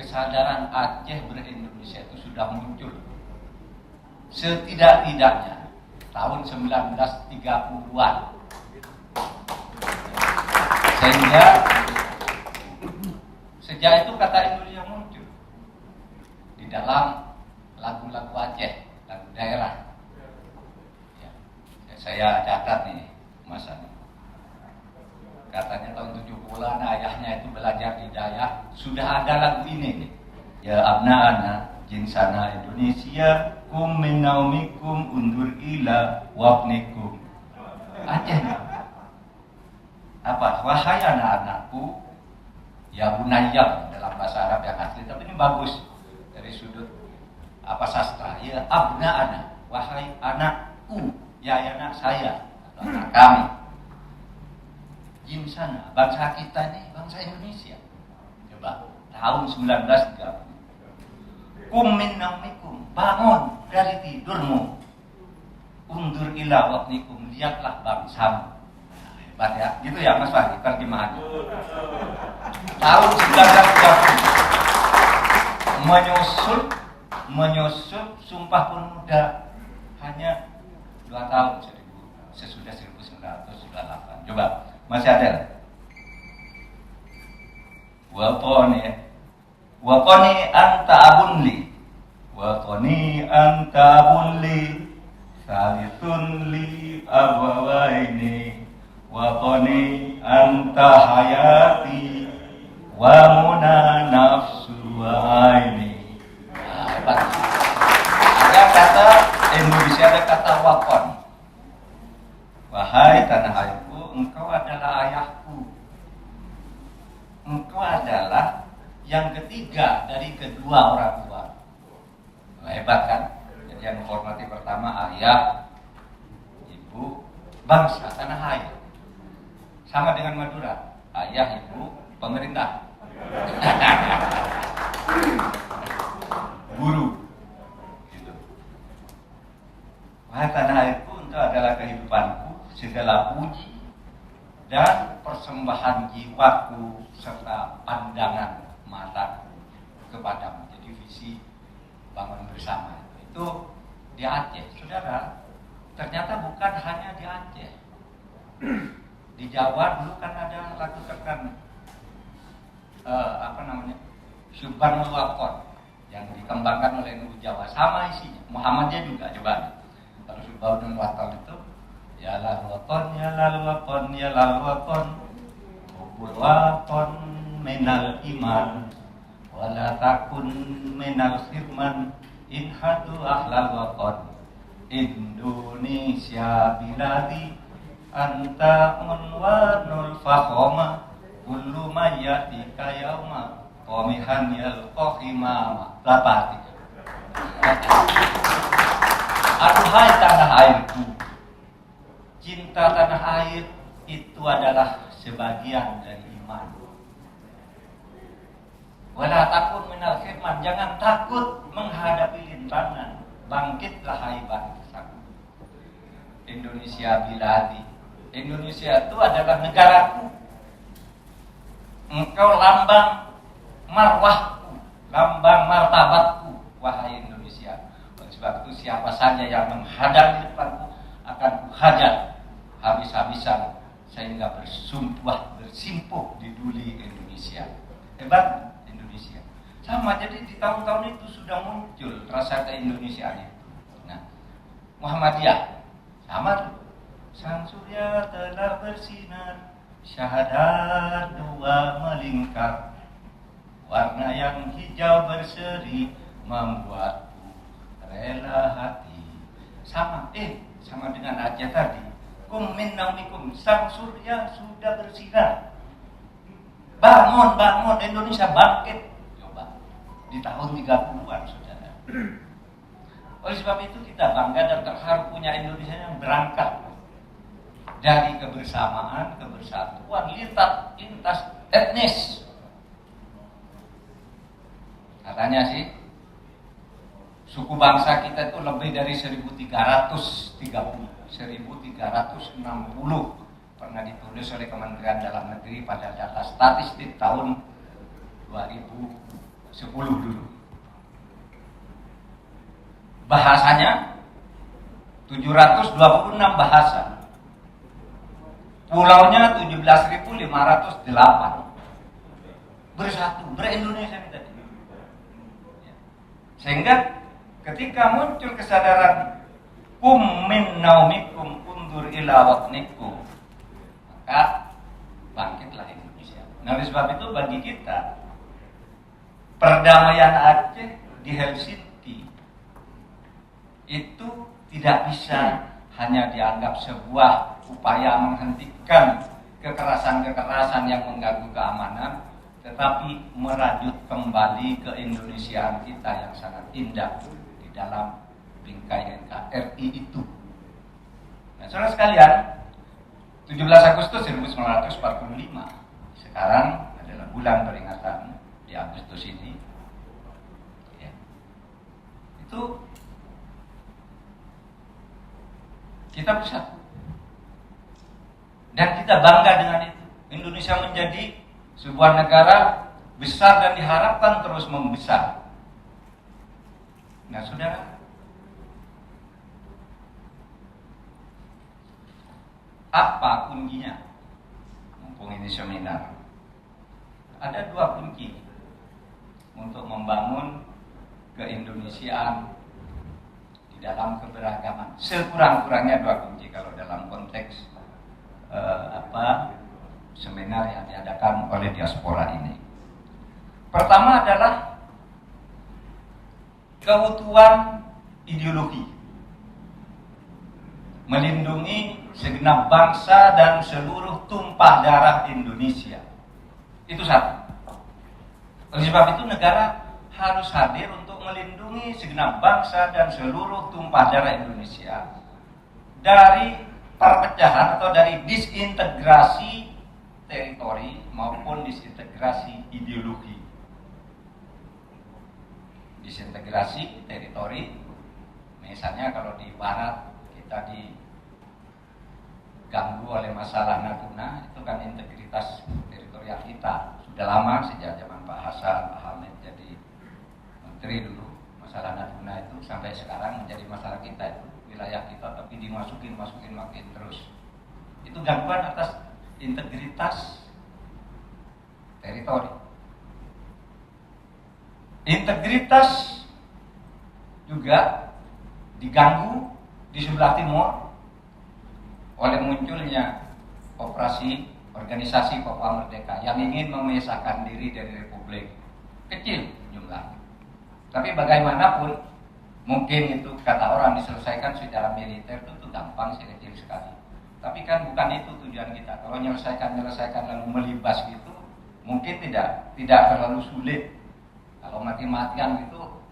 kesadaran Aceh ber-Indonesia itu sudah muncul setidak-tidaknya tahun 1930-an. Sehingga sejak itu kata Indonesia muncul di dalam lagu-lagu Aceh, lagu daerah. Ya, saya catat nih, Mas Ani. Katanya tahun 70-an ayahnya itu belajar di Dayak, sudah ada lagu ini nih. Ya abna-ana jinsana Indonesia kum min naumikum undur ila wafnikum. Aceh nih. Apa? Wahai anak-anakku, ya bunayya dalam bahasa Arab yang asli, tapi ini bagus dari sudut sastra. Ya abna-ana, wahai anakku, ya anak saya atau anak kami. Jinsana, bangsa kita ini, bangsa Indonesia. Coba, tahun 1930. Kum min naumikum, bangun dari tidurmu. Undur ila wafnikum, lihatlah bangsamu. Nah, hebat ya, gitu ya Mas Fahri, terjemahannya. Tahun 1930. Menyusup Sumpah Pemuda hanya 2 tahun sesudah 1998. Coba. Masih ada. Waqoni anta abunli. Waqoni anta abunli. Salitun li abawaini. Waqoni anta hayati. Wa muna nafsu aini. Hebat. Ada kata Indonesia, ada kata waqon. Wahai tanah airku, engkau adalah ayahku. Engkau adalah yang ketiga dari kedua orang tua. Hebat kan? Jadi yang menghormati pertama ayah, ibu, bangsa, tanah air. Sama dengan Madura, ayah, ibu, pemerintah. Guru. Gitu. Wahai tanah airku, engkau adalah kehidupanku, segala puji dan persembahan jiwaku serta pandangan mataku kepadamu. Jadi visi bangun bersama itu di Aceh, saudara. Ternyata bukan hanya di Aceh. Di Jawa dulu kan ada lagu terkenal Subhanul Waqon yang dikembangkan oleh Nur Jawa, sama isinya. Muhammadiyah juga, coba. Kalau Subhanul Waqon itu ya lal waqon, ya lal waqon, ya lal waqon, hubul waqon minal iman, wala takun minal khirman, inhadu ahlal waqon, Indonesia biladi, anta unwanul fakhoma, kullu mayyatika yauma, qamihan yalqahimama. Berapa? Aduhai tanah airku, cinta tanah air itu adalah sebagian dari iman. Wala takun minal khirman, jangan takut menghadapi rintangan. Bangkitlah hai bangsaku. Indonesia biladi, Indonesia itu adalah negaraku. Engkau lambang marwahku, lambang martabatku, wahai Indonesia. Oleh sebab itu siapa saja yang menghadap di depanku akan kuhajar habis-habisan sehingga bersimpuh di duli Indonesia. Hebat Indonesia. Sama, jadi di tahun-tahun itu sudah muncul rasa keindonesiaan itu. Nah, Muhammadiyah sama tuh. Sang surya telah bersinar, syahadat dua melingkar, warna yang hijau berseri membuatku rela hati. Sama dengan Aceh tadi. Kum min naumikum, sang surya sudah bersinar. Bangun Indonesia bangkit. Coba di tahun 30-an, saudara. Oleh sebab itu kita bangga dan terharu punya Indonesia yang berangkat dari kebersamaan, kebersatuan, lintas etnis. Katanya sih suku bangsa kita itu lebih dari 1360 pernah ditulis oleh Kementerian Dalam Negeri pada data statistik tahun 2011. 10 dulu. Bahasanya 726 bahasa. Pulaunya 17.508. Bersatu, ber-Indonesia tadi. Sehingga ketika muncul kesadaran min naumikum undur ila watnikum, maka bangkitlah Indonesia. Nah, oleh sebab itu bagi kita perdamaian Aceh di Helsinki itu tidak bisa hanya dianggap sebuah upaya menghentikan kekerasan-kekerasan yang mengganggu keamanan, tetapi merajut kembali keindonesiaan kita yang sangat indah di dalam bingkai NKRI itu. Nah, saudara sekalian, 17 Agustus 1945 sekarang adalah bulan peringatan di Agustus ini. Ya. Itu kita bersatu dan kita bangga dengan itu. Indonesia menjadi sebuah negara besar dan diharapkan terus membesar. Nah, saudara, apa kuncinya? Mumpung ini seminar, ada 2 kunci untuk membangun keindonesiaan di dalam keberagaman. Sekurang-kurangnya 2 kunci kalau dalam konteks seminar yang diadakan oleh diaspora ini. Pertama adalah keutuhan ideologi, melindungi segenap bangsa dan seluruh tumpah darah Indonesia. Itu satu. Oleh sebab itu negara harus hadir untuk melindungi segenap bangsa dan seluruh tumpah darah Indonesia dari perpecahan atau dari disintegrasi teritori maupun disintegrasi ideologi. Disintegrasi teritori, misalnya kalau di barat kita diganggu oleh masalah Natuna, itu kan integritas teritorial kita sudah lama, sejak zaman Pak Hasan, Pak Hamid jadi menteri dulu. Masalah Natuna itu sampai sekarang menjadi masalah kita, itu wilayah kita, tapi dimasukin makin terus. Itu gangguan atas integritas teritori. Integritas juga diganggu di sebelah timur oleh munculnya organisasi Papua Merdeka yang ingin memisahkan diri dari Republik. Kecil jumlahnya, tapi bagaimanapun mungkin itu kata orang diselesaikan secara militer itu gampang sih, kecil sekali. Tapi kan bukan itu tujuan kita. Kalau menyelesaikan lalu melibas gitu, mungkin tidak terlalu sulit. Kalau mati-matian gitu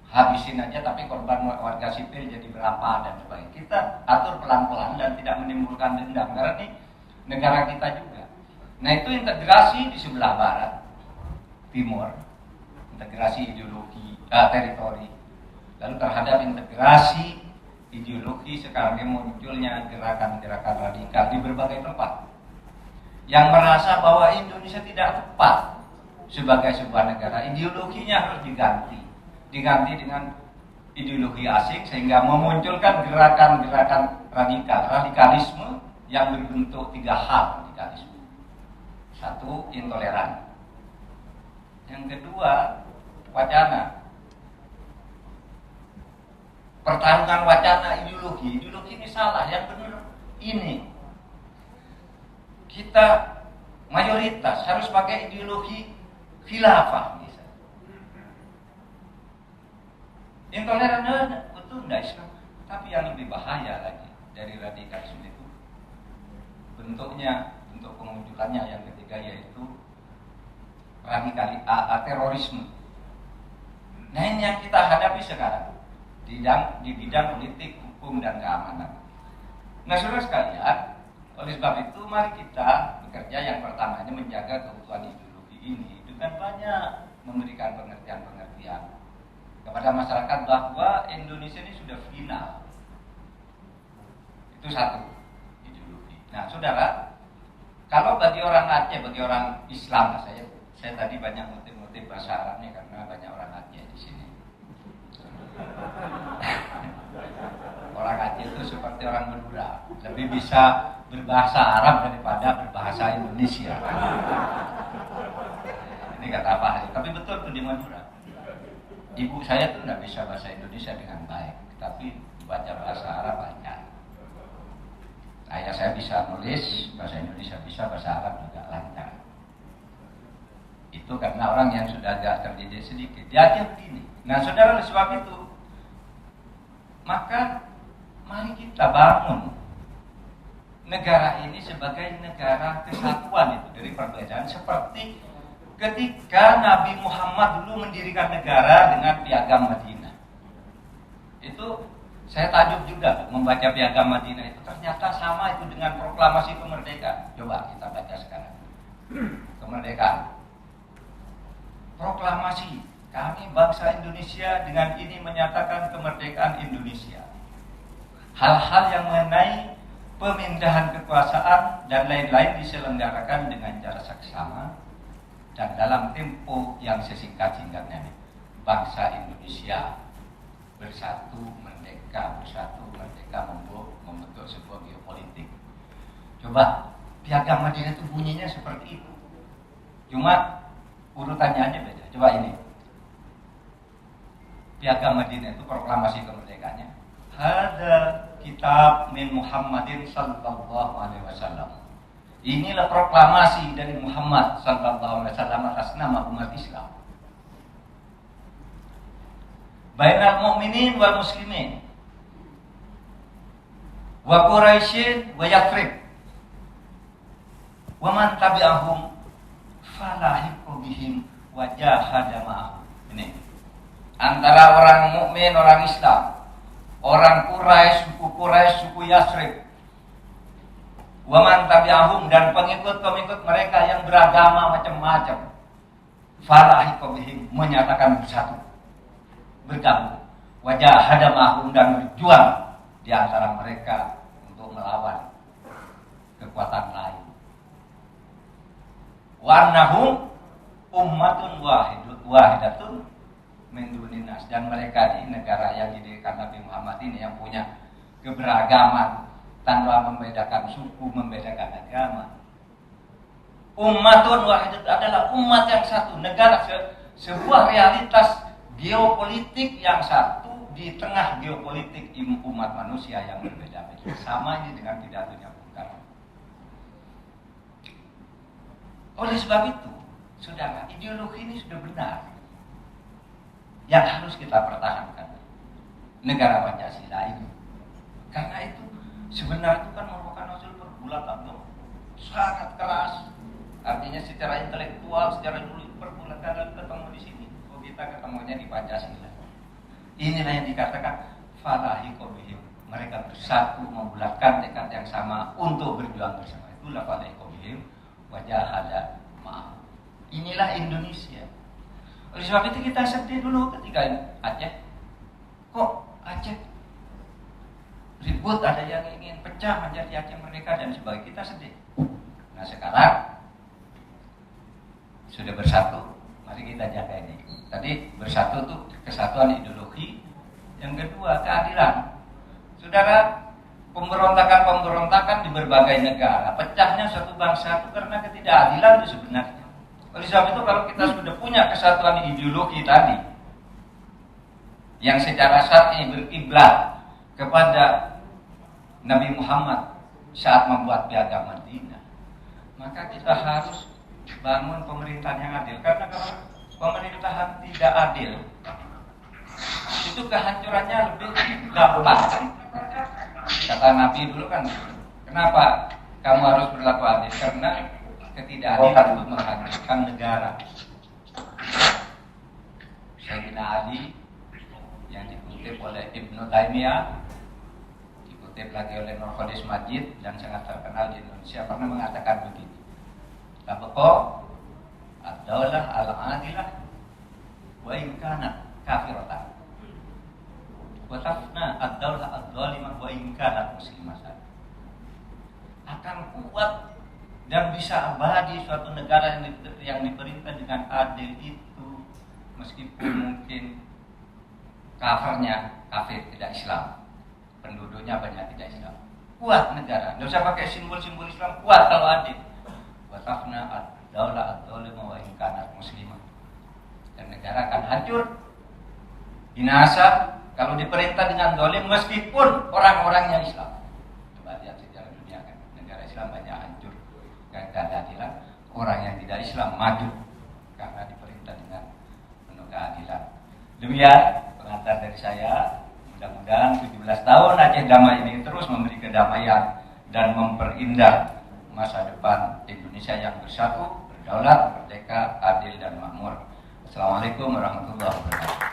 habisin aja, tapi korban warga sipil jadi berapa dan sebagainya. Kita atur pelan-pelan dan tidak menimbulkan dendam, karena ini negara kita juga. Nah, itu integrasi di sebelah barat, timur, integrasi ideologi, teritori. Lalu terhadap integrasi ideologi, sekarang ini munculnya gerakan-gerakan radikal di berbagai tempat yang merasa bahwa Indonesia tidak tepat sebagai sebuah negara. Ideologinya harus diganti dengan ideologi asing, sehingga memunculkan gerakan-gerakan radikalisme yang berbentuk 3 hal radikalisme. 1, intoleran. Yang kedua, wacana. Pertarungan wacana ideologi ini salah, yang benar ini. Kita mayoritas harus pakai ideologi khilafah misalnya. Intoleran betul enggak Islam, tapi yang lebih bahaya lagi dari radikalisme itu bentuk pemunculannya yang ketiga, yaitu terorisme. Nah, ini yang kita hadapi sekarang di bidang politik, hukum, dan keamanan. Nah, saudara sekalian, oleh sebab itu mari kita bekerja yang pertamanya menjaga keutuhan ideologi ini dengan banyak memberikan pengertian-pengertian kepada masyarakat bahwa Indonesia ini sudah final. Itu 1, ideologi. Nah, saudara, kalau bagi orang Aceh, bagi orang Islam, saya Saya tadi banyak ngutip-ngutip bahasa Arabnya karena banyak orang Aceh di sini. Orang Aceh itu seperti orang Madura, lebih bisa berbahasa Arab daripada berbahasa Indonesia. Ini kata Pak Hari, tapi betul tuh di Madura. Ibu saya tuh nggak bisa bahasa Indonesia dengan baik, tapi baca bahasa Arab lancar. Ayah saya bisa nulis bahasa Indonesia bisa, bahasa Arab juga lancar. Itu karena orang yang sudah agak terdidik sedikit. Dia begini. Nah, saudara, oleh sebab itu, maka mari kita bangun negara ini sebagai negara kesatuan itu dari perbedaan, seperti ketika Nabi Muhammad dulu mendirikan negara dengan Piagam Madinah. Itu saya takjub juga membaca Piagam Madinah itu, ternyata sama itu dengan proklamasi kemerdekaan. Coba kita baca sekarang. Kemerdekaan. Proklamasi, kami bangsa Indonesia dengan ini menyatakan kemerdekaan Indonesia. Hal-hal yang mengenai pemindahan kekuasaan dan lain-lain diselenggarakan dengan cara saksama dan dalam tempo yang sesingkat-singkatnya. Bangsa Indonesia bersatu merdeka, membentuk sebuah geopolitik. Coba Piagam Madinah itu bunyinya seperti itu. Cuma urutannya aja beda. Coba ini. Piagam Madinah itu proklamasi kemerdekaannya. Hada kitab min Muhammadin sallallahu alaihi wasallam. Inilah proklamasi dari Muhammad sallallahu alaihi wasallam atas nama umat Islam. Bainal mu'minin wal muslimin wa Quraisyin wa Yathrib wa man tabi'ahum falahiqu bihim wa jahada ma'ahum. Ini antara orang mukmin, orang Islam, orang Quraisy, suku Yathrib, wa man tabi'ahum, dan pengikut-pengikut mereka yang beragama macam-macam. Falahiqu bihim, menyatakan bersatu, bergabung, wa jahada ma'ahum, dan berjuang di antara mereka untuk melawan kekuatan lain. Wa annahum ummatun wahidatun min dunin nas, dan mereka di negara yang didirikan Nabi Muhammad ini yang punya keberagaman tanpa membedakan suku, membedakan agama. Ummatun wahidatun adalah umat yang satu, negara, sebuah realitas geopolitik yang satu di tengah geopolitik umat manusia yang berbeda-beda. Sama ini dengan pidatonya Bung Karno. Oleh sebab itu, saudara, ideologi ini sudah benar. Yang harus kita pertahankan negara Pancasila ini. Karena itu sebenarnya itu kan merupakan hasil pergulatan sangat keras. Artinya secara intelektual, secara pergulatan ketemu di sini. Oh, kita ketemunya di Pancasila. Inilah yang dikatakan falahiqu bihim. Mereka bersatu membulatkan tekad yang sama untuk berjuang bersama. Itulah falahiqu bihim. Wajah ada maaf. Inilah Indonesia. Oleh sebab itu kita sedih dulu ketika Aceh. Kok Aceh ribut, ada yang ingin pecah menjadi Aceh mereka dan sebagainya. Kita sedih. Nah, sekarang sudah bersatu, mari kita jaga ini. Tadi bersatu itu kesatuan ideologi. Yang kedua, keadilan. Saudara, pemberontakan di berbagai negara, pecahnya suatu bangsa itu karena ketidakadilan itu sebenarnya. Oleh sebab itu kalau kita sudah punya kesatuan ideologi tadi, yang secara syar'i berkiblat kepada Nabi Muhammad saat membuat Piagam Madinah, maka kita harus bangun pemerintahan yang adil. Karena kalau pemerintahan tidak adil, itu kehancurannya lebih gampang. Kata Nabi dulu kan, kenapa kamu harus berlaku adil? Karena ketidakadilan itu menghancurkan negara. Sayyidina Ali yang dikutip oleh Ibnu Taimiyah, dikutip lagi oleh Nurholis Majid dan sangat terkenal di Indonesia, pernah mengatakan begini: Labaqo ad-daulah al-adilah wa in kanat kafiratan. Watafna ad-daulah ad-dhalimah wa in kanat muslimatan. Akan kuat dan bisa abadi suatu negara yang diperintah dengan adil itu, meskipun mungkin kafir tidak Islam, penduduknya banyak tidak Islam, kuat negara. Nggak usah pakai simbol-simbol Islam, kuat kalau adil. Watafna ad-daulah ad-dhalima wa in kanat muslimah. Dan negara akan hancur, binasa kalau diperintah dengan zalim meskipun orang-orangnya Islam. Coba lihat sejarah dunia kan, negara Islam banyak hancur karena keadilan, orang yang tidak Islam maju karena diperintah dengan penuh keadilan. Demikian pengantar dari saya. Mudah-mudahan 17 tahun Aceh Damai ini terus memberi kedamaian dan memperindah masa depan Indonesia yang bersatu, berdaulat, merdeka, adil dan makmur. Assalamualaikum warahmatullahi wabarakatuh.